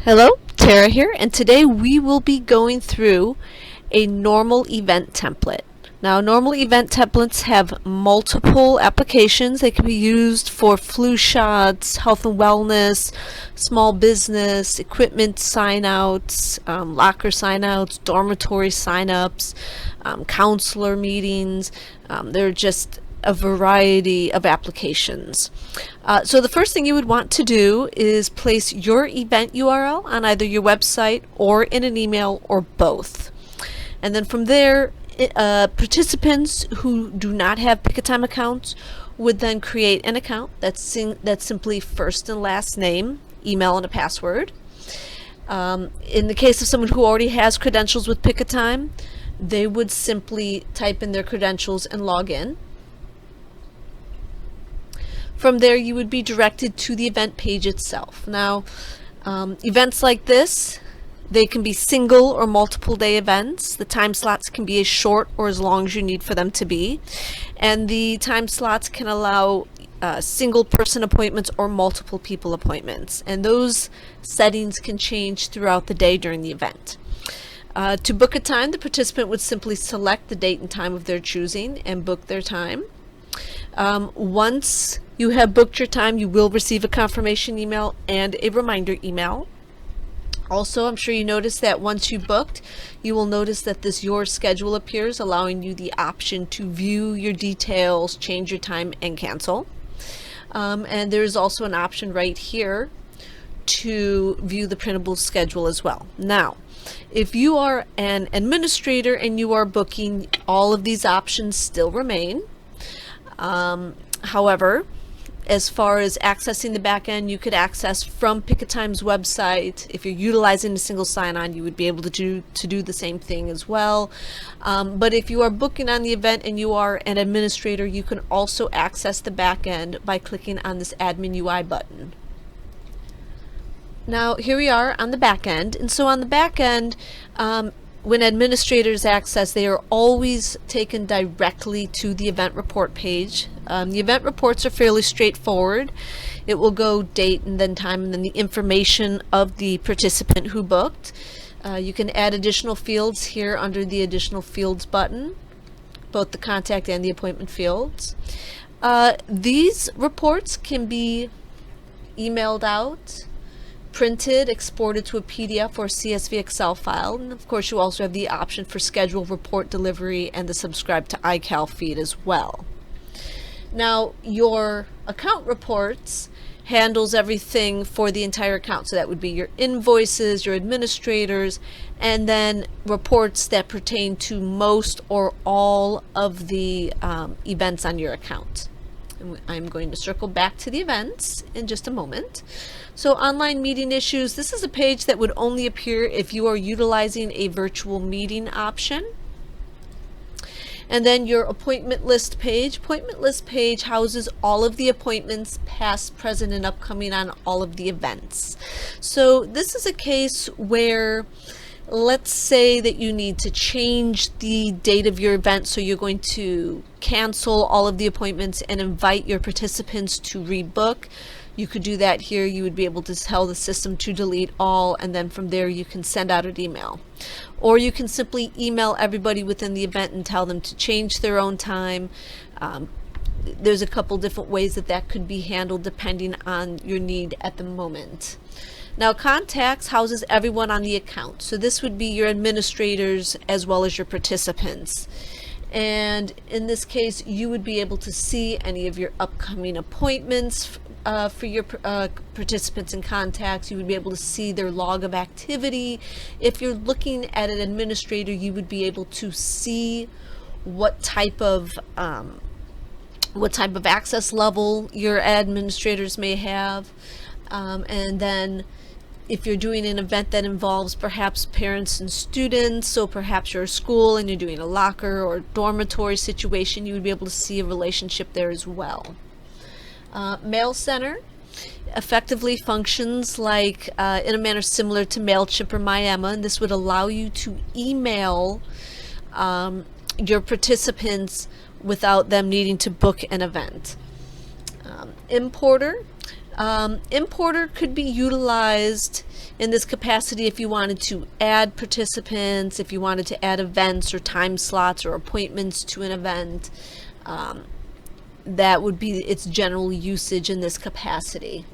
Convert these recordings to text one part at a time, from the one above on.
Hello, Tara here, and today we will be going through a normal event template. Now, normal event templates have multiple applications. They can be used for flu shots, health and wellness, small business, equipment sign-outs, locker sign-outs, dormitory sign-ups, counselor meetings. They're just a variety of applications. So the first thing you would want to do is place your event URL on either your website or in an email or both. And then from there, participants who do not have Pick a Time accounts would then create an account that's simply first and last name, email, and a password. In the case of someone who already has credentials with Pick a Time, they would simply type in their credentials and log in. From there, you would be directed to the event page itself. Now, events like this, they can be single or multiple day events. The time slots can be as short or as long as you need for them to be. And the time slots can allow single person appointments or multiple people appointments. And those settings can change throughout the day during the event. To book a time, the participant would simply select the date and time of their choosing and book their time. Once you have booked your time, you will receive a confirmation email and a reminder email. Also, I'm sure you noticed that once you booked, you will notice that this Your Schedule appears, allowing you the option to view your details, change your time, and cancel. And there's also an option right here to view the printable schedule as well. Now, if you are an administrator and you are booking, all of these options still remain. However, as far as accessing the back end, you could access from Pick a Time's website. If you're utilizing a single sign-on, you would be able to do the same thing as well. But if you are booking on the event and you are an administrator, you can also access the back end by clicking on this Admin UI button. Now, here we are on the back end. And so on the back end, when administrators access, they are always taken directly to the event report page. The event reports are fairly straightforward. It will go date and then time and then the information of the participant who booked. You can add additional fields here under the additional fields button, both the contact and the appointment fields. These reports can be emailed out, printed, exported to a PDF or CSV Excel file, and of course you also have the option for schedule, report delivery, and the subscribe to iCal feed as well. Now, your account reports handles everything for the entire account, so that would be your invoices, your administrators, and then reports that pertain to most or all of the events on your account. I'm going to circle back to the events in just a moment. So online meeting issues, this is a page that would only appear if you are utilizing a virtual meeting option. And then your appointment list page. Appointment list page houses all of the appointments, past, present, and upcoming on all of the events. So this is a case where, let's say that you need to change the date of your event, so you're going to cancel all of the appointments and invite your participants to rebook. You could do that here. You would be able to tell the system to delete all, and then from there you can send out an email. Or you can simply email everybody within the event and tell them to change their own time. There's a couple different ways that that could be handled depending on your need at the moment. Now, contacts houses everyone on the account. So this would be your administrators as well as your participants. And in this case, you would be able to see any of your upcoming appointments for your participants and contacts. You would be able to see their log of activity. If you're looking at an administrator, you would be able to see what type of access level your administrators may have. And then if you're doing an event that involves perhaps parents and students, so perhaps you're a school and you're doing a locker or dormitory situation, you would be able to see a relationship there as well. Mail Center effectively functions like in a manner similar to MailChimp or MyEmma, and this would allow you to email your participants without them needing to book an event. Importer Importer could be utilized in this capacity if you wanted to add participants, if you wanted to add events or time slots or appointments to an event. That would be its general usage in this capacity.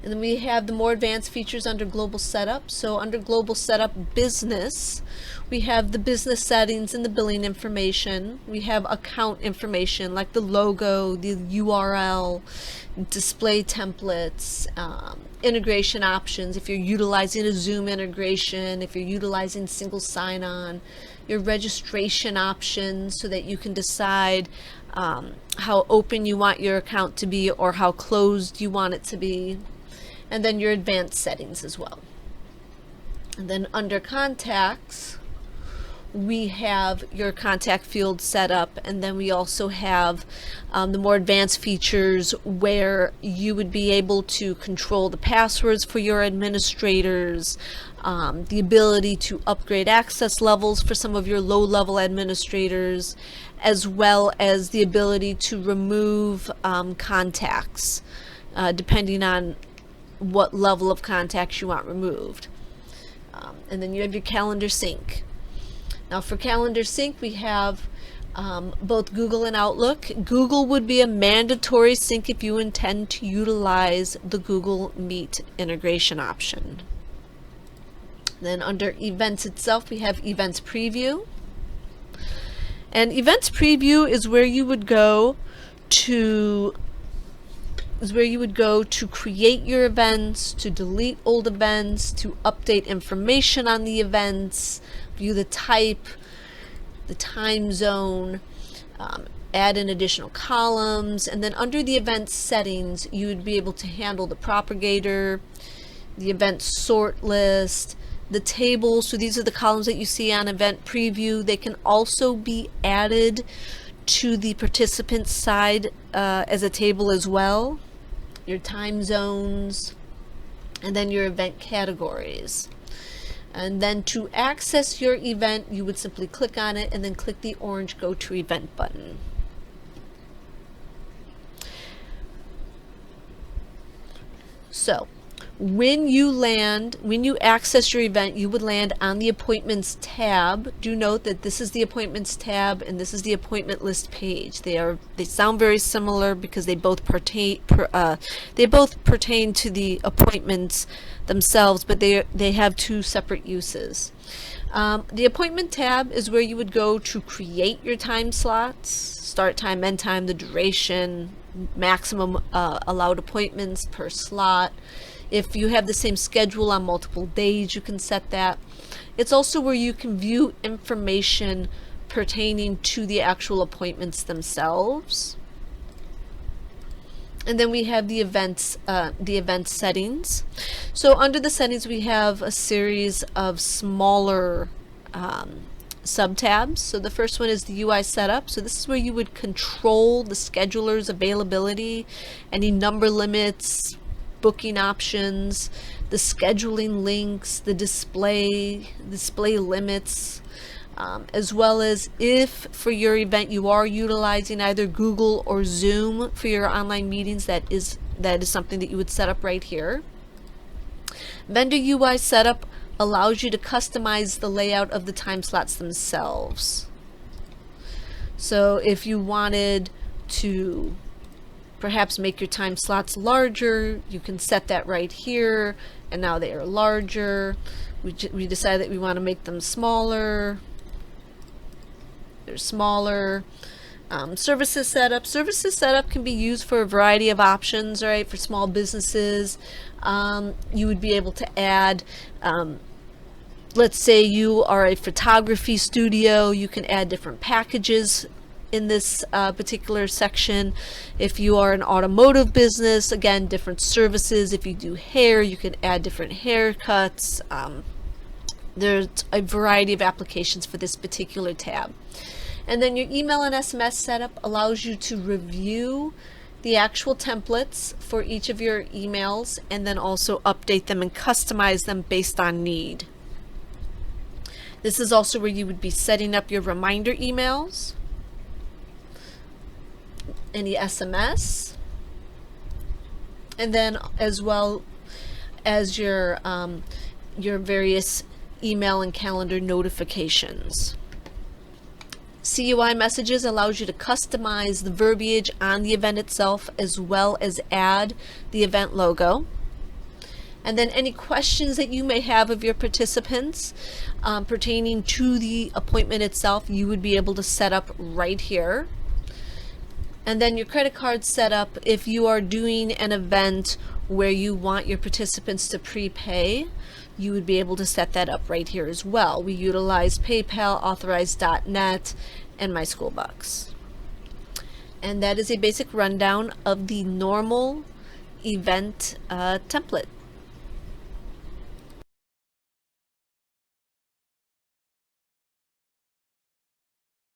And then we have the more advanced features under global setup. So under global setup business, we have the business settings and the billing information. We have account information like the logo, the URL, display templates, integration options if you're utilizing a Zoom integration, if you're utilizing single sign-on, your registration options so that you can decide how open you want your account to be or how closed you want it to be, and then your advanced settings as well. And then under contacts, we have your contact field set up, and then we also have the more advanced features where you would be able to control the passwords for your administrators, the ability to upgrade access levels for some of your low-level administrators, as well as the ability to remove contacts depending on what level of contacts you want removed. And then you have your calendar sync. Now for calendar sync, we have both Google and Outlook. Google would be a mandatory sync if you intend to utilize the Google Meet integration option. Then under events itself, we have events preview. And events preview is where you would go to create your events, to delete old events, to update information on the events, view the type, the time zone, add in additional columns, and then under the event settings, you would be able to handle the propagator, the event sort list, the table. So these are the columns that you see on event preview. They can also be added to the participant side as a table as well. Your time zones, and then your event categories. And then to access your event, you would simply click on it and then click the orange Go to Event button. So when you access your event, you would land on the Appointments tab. Do note that this is the Appointments tab and this is the Appointment List page. They sound very similar because they both pertain to the appointments themselves, but they have two separate uses. The Appointment tab is where you would go to create your time slots, start time, end time, the duration, maximum allowed appointments per slot. If you have the same schedule on multiple days, you can set that. It's also where you can view information pertaining to the actual appointments themselves. And then we have the event settings. So under the settings, we have a series of smaller subtabs. So the first one is the UI setup. So this is where you would control the scheduler's availability, any number limits, booking options, the scheduling links, the display limits, as well as if for your event you are utilizing either Google or Zoom for your online meetings, that is something that you would set up right here. Vendor UI setup allows you to customize the layout of the time slots themselves. So if you wanted to perhaps make your time slots larger, you can set that right here, and now they are larger. We decide that we want to make them smaller. They're smaller. Services setup can be used for a variety of options, right? For small businesses, you would be able to add, let's say you are a photography studio, you can add different packages in this particular section. If you are an automotive business, again, different services. If you do hair, you can add different haircuts. There's a variety of applications for this particular tab. And then your email and SMS setup allows you to review the actual templates for each of your emails and then also update them and customize them based on need. This is also where you would be setting up your reminder, any SMS, and then as well as your various email and calendar notifications. CUI messages allows you to customize the verbiage on the event itself as well as add the event logo. And then any questions that you may have of your participants pertaining to the appointment itself, you would be able to set up right here. And then your credit card setup, if you are doing an event where you want your participants to prepay, you would be able to set that up right here as well. We utilize PayPal, Authorize.net, and My School Bucks. And that is a basic rundown of the normal event template.